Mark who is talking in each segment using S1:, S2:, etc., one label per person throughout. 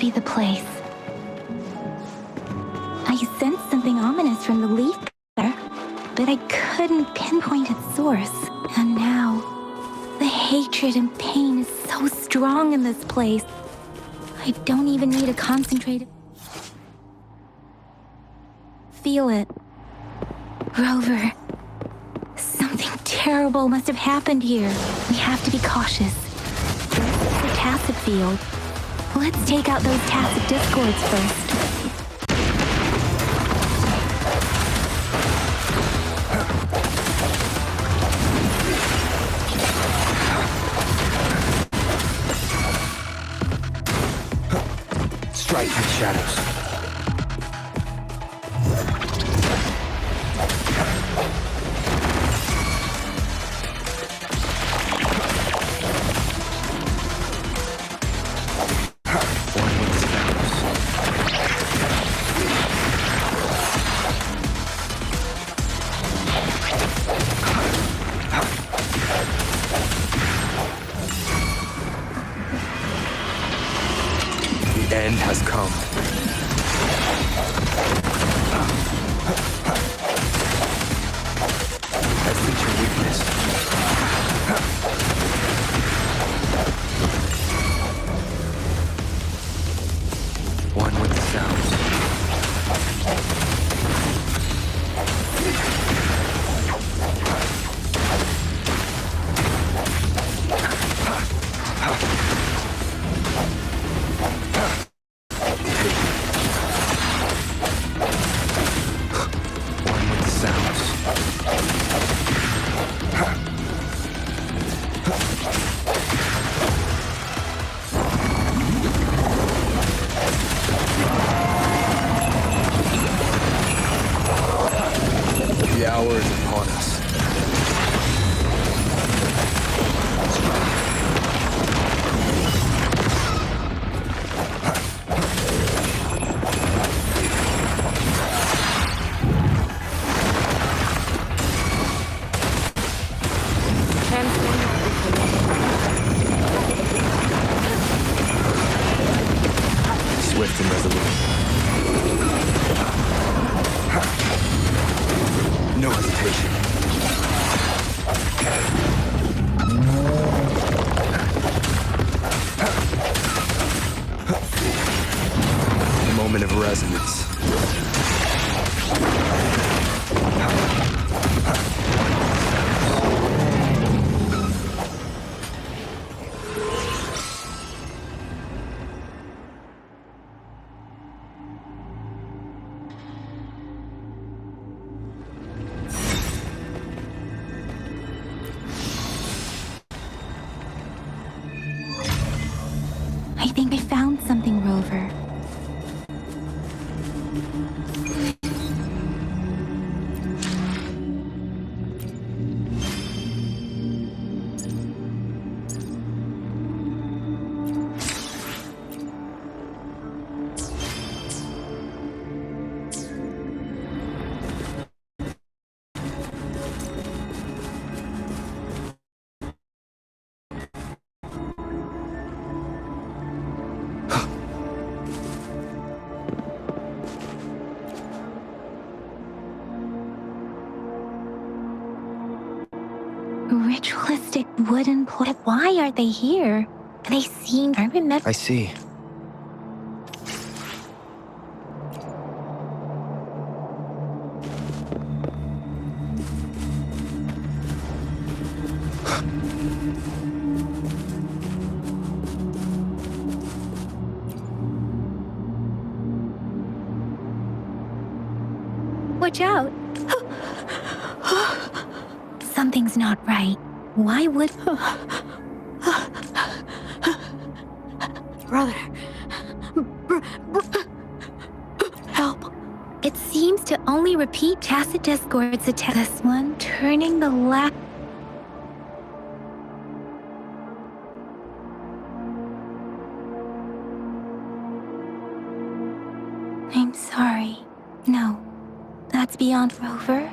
S1: be the place. I sensed something ominous from the leaf there, but I couldn't pinpoint its source. And now, the hatred and pain is so strong in this place. I don't even need a concentrated... Feel it. Rover, something terrible must have happened here. We have to be cautious. This is the tacit field. Let's take out those tacit discords first.
S2: Strike with shadows. The end has come. I see your weakness. One with the sounds. The hour is upon us. Swift and resolute. No hesitation. Moment of resonance.
S1: I think I found something, Rover. Ritualistic wooden plate. Why are they here? They seem... I remember...
S2: I see.
S1: Watch out! Something's not right. Why would...
S3: Brother. Help.
S1: It seems to only repeat tacit discords attack. This one, turning the left... I'm sorry. No. That's beyond Rover.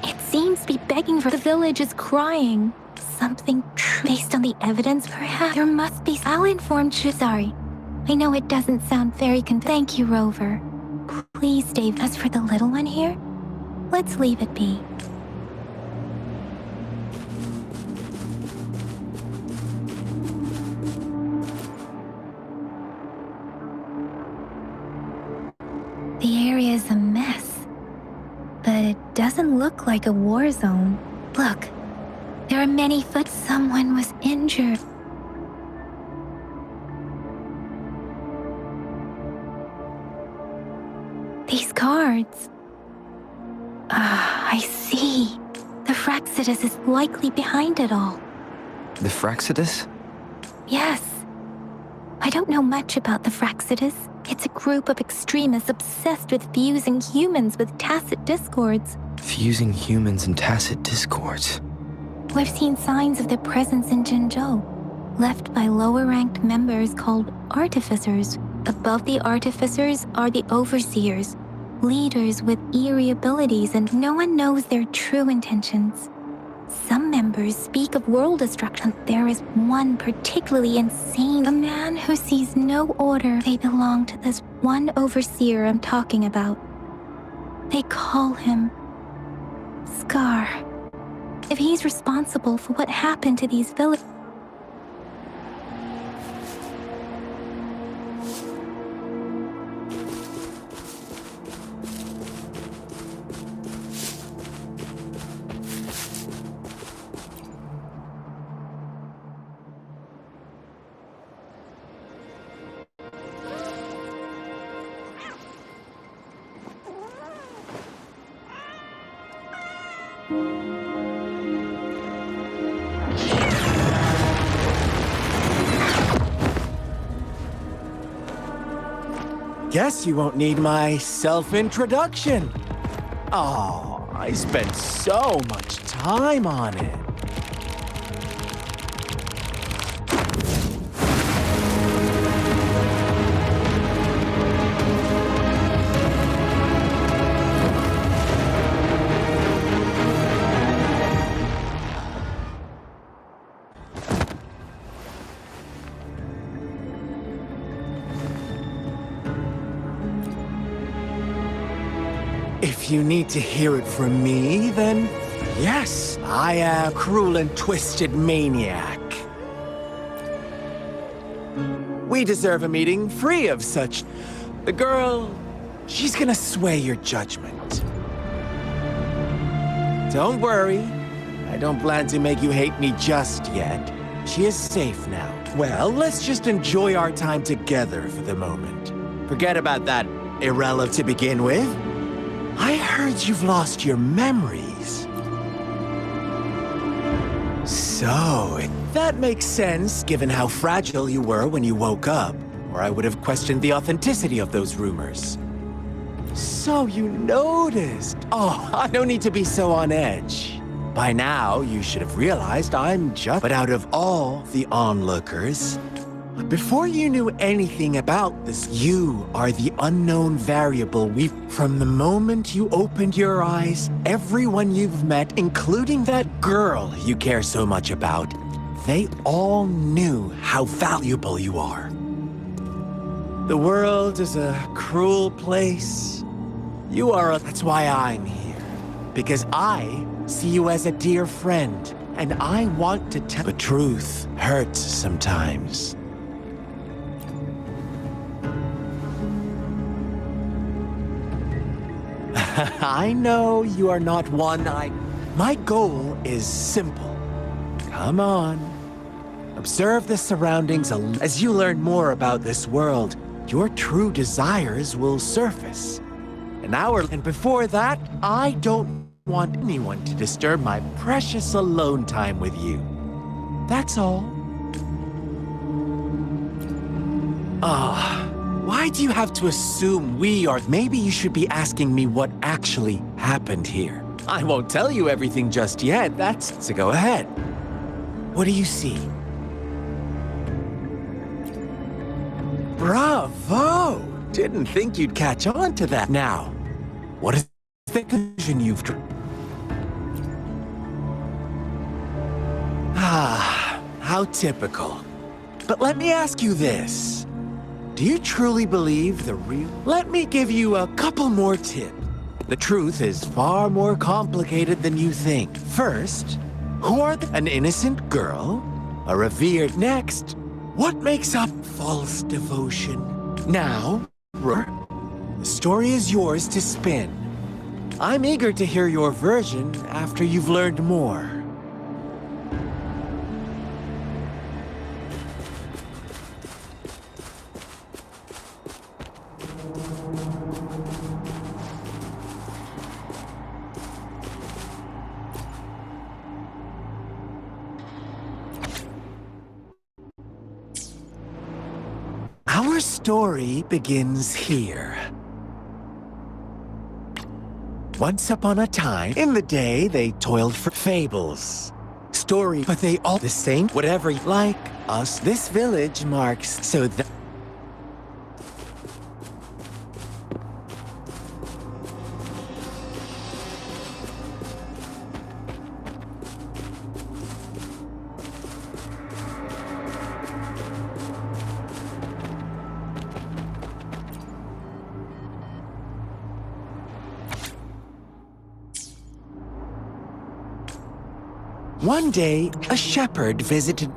S1: It seems to be begging for the village is crying. Something true. Based on the evidence, perhaps there must be... I'll inform you. Sorry. I know it doesn't sound very Thank you, Rover. Please, Dave. As for the little one here, let's leave it be. The area is a mess, but it doesn't look like a war zone. Look, there are many foot. Someone was injured. These cards. I see. The Fraxus is likely behind it all.
S2: The Fraxus?
S1: Yes. I don't know much about the Fraxus. It's a group of extremists obsessed with fusing humans with tacit discords.
S2: Fusing humans and tacit discords.
S1: We've seen signs of their presence in Jinzhou, left by lower-ranked members called artificers. Above the artificers are the overseers, leaders with eerie abilities, and no one knows their true intentions. Some members speak of world destruction. There is one particularly insane, a man who sees no order. They belong to this one overseer I'm talking about. They call him Scar. If he's responsible for what happened to these villagers,
S4: Guess you won't need my self-introduction. Oh, I spent so much time on it. If you need to hear it from me, then yes, I am a cruel and twisted maniac. We deserve a meeting free of such. The girl, she's gonna sway your judgment. Don't worry, I don't plan to make you hate me just yet. She is safe now. Well, let's just enjoy our time together for the moment. Forget about that irrelevant to begin with. I heard you've lost your memories. So, that makes sense given how fragile you were when you woke up, or I would have questioned the authenticity of those rumors. So you noticed. Oh, I don't need to be so on edge. By now, you should have realized I'm just... But out of all the onlookers, before you knew anything about this, you are the unknown variable. From the moment you opened your eyes, everyone you've met, including that girl you care so much about, they all knew how valuable you are. The world is a cruel place. You are That's why I'm here. Because I see you as a dear friend, and I want to tell... But truth hurts sometimes. I know you are not My goal is simple. Come on. Observe the surroundings. As you learn more about this world, your true desires will surface. And before that, I don't want anyone to disturb my precious alone time with you. That's all. Why do you have to assume we are... Maybe you should be asking me what actually happened here. I won't tell you everything just yet, so go ahead. What do you see? Bravo! Didn't think you'd catch on to that. Now, what is the conclusion you've drawn? How typical. But let me ask you this. Do you truly believe the real? Let me give you a couple more tips. The truth is far more complicated than you think. First, who are an innocent girl? A revered next? What makes up false devotion? Now, the story is yours to spin. I'm eager to hear your version after you've learned more. Our story begins here. Once upon a time, in the day, they toiled for fables. Story, but they all the same, whatever like us. This village marks so that one day, a shepherd visited.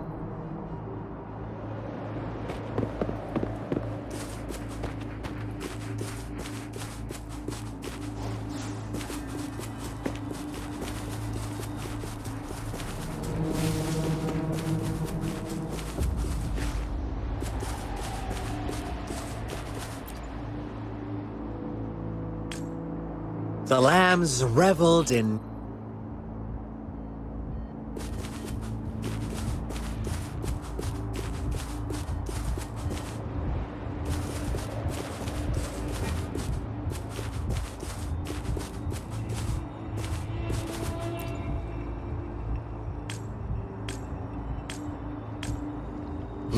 S4: The lambs reveled in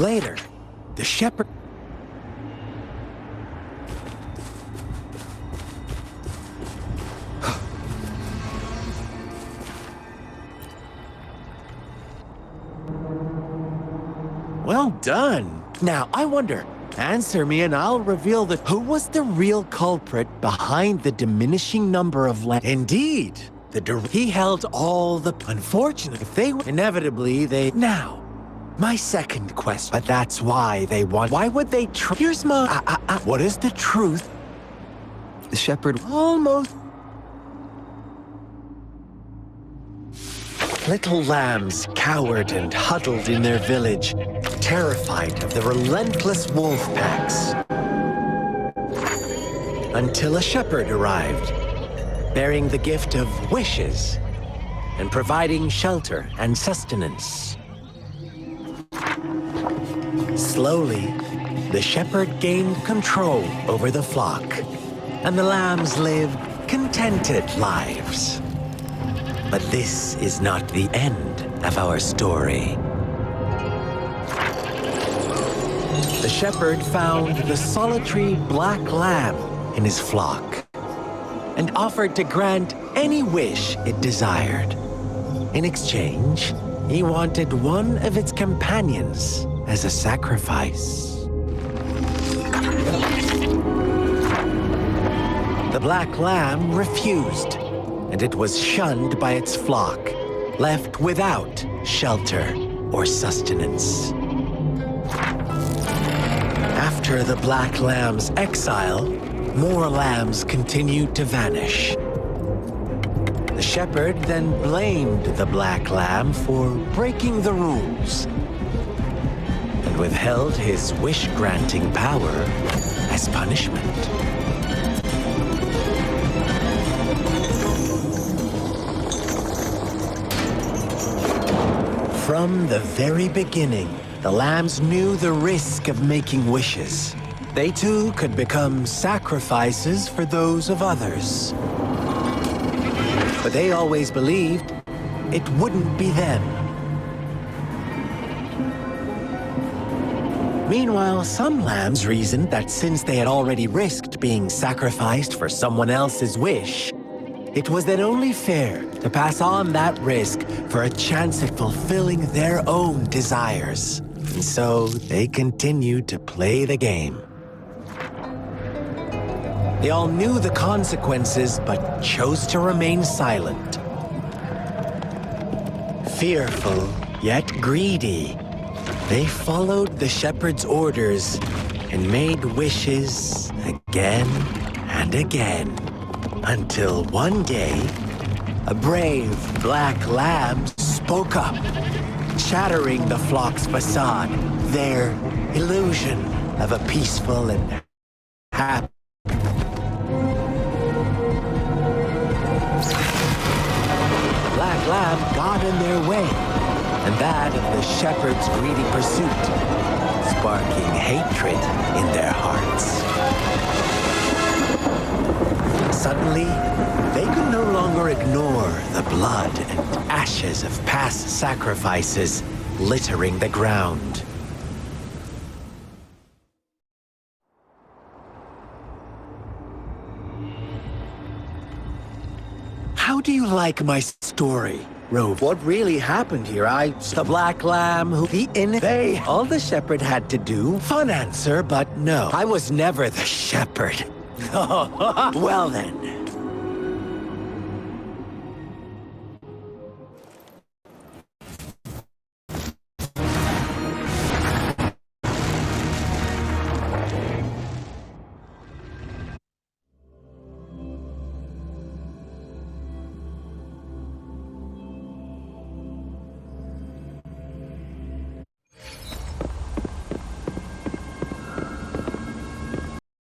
S4: later, the shepherd. Well done. Now, I wonder, answer me and I'll reveal who was the real culprit behind the diminishing number of Indeed, he held all the... Unfortunately, if they inevitably, they... Now, my second question. But that's why they want... Why would they... Here's my... What is the truth?
S2: The shepherd...
S4: Almost... Little lambs cowered and huddled in their village, terrified of the relentless wolf packs. Until a shepherd arrived, bearing the gift of wishes and providing shelter and sustenance. Slowly, the shepherd gained control over the flock, and the lambs lived contented lives. But this is not the end of our story. The shepherd found the solitary black lamb in his flock and offered to grant any wish it desired. In exchange, he wanted one of its companions as a sacrifice. The black lamb refused, and it was shunned by its flock, left without shelter or sustenance. After the black lamb's exile, more lambs continued to vanish. The shepherd then blamed the black lamb for breaking the rules and withheld his wish-granting power as punishment. From the very beginning, the lambs knew the risk of making wishes. They too could become sacrifices for those of others. But they always believed it wouldn't be them. Meanwhile, some lambs reasoned that since they had already risked being sacrificed for someone else's wish, it was then only fair to pass on that risk for a chance at fulfilling their own desires. And so they continued to play the game. They all knew the consequences, but chose to remain silent. Fearful, yet greedy, they followed the shepherd's orders and made wishes again and again, until one day, a brave black lamb spoke up, shattering the flock's facade, their illusion of a peaceful and happy. Black lamb got in their way, and that of the shepherd's greedy pursuit, sparking hatred in their hearts. Suddenly, they could no longer ignore the blood and ashes of past sacrifices littering the ground. How do you like my story, Rove? What really happened here? The black lamb, all the shepherd had to do. Fun answer, but no. I was never the shepherd. Well then.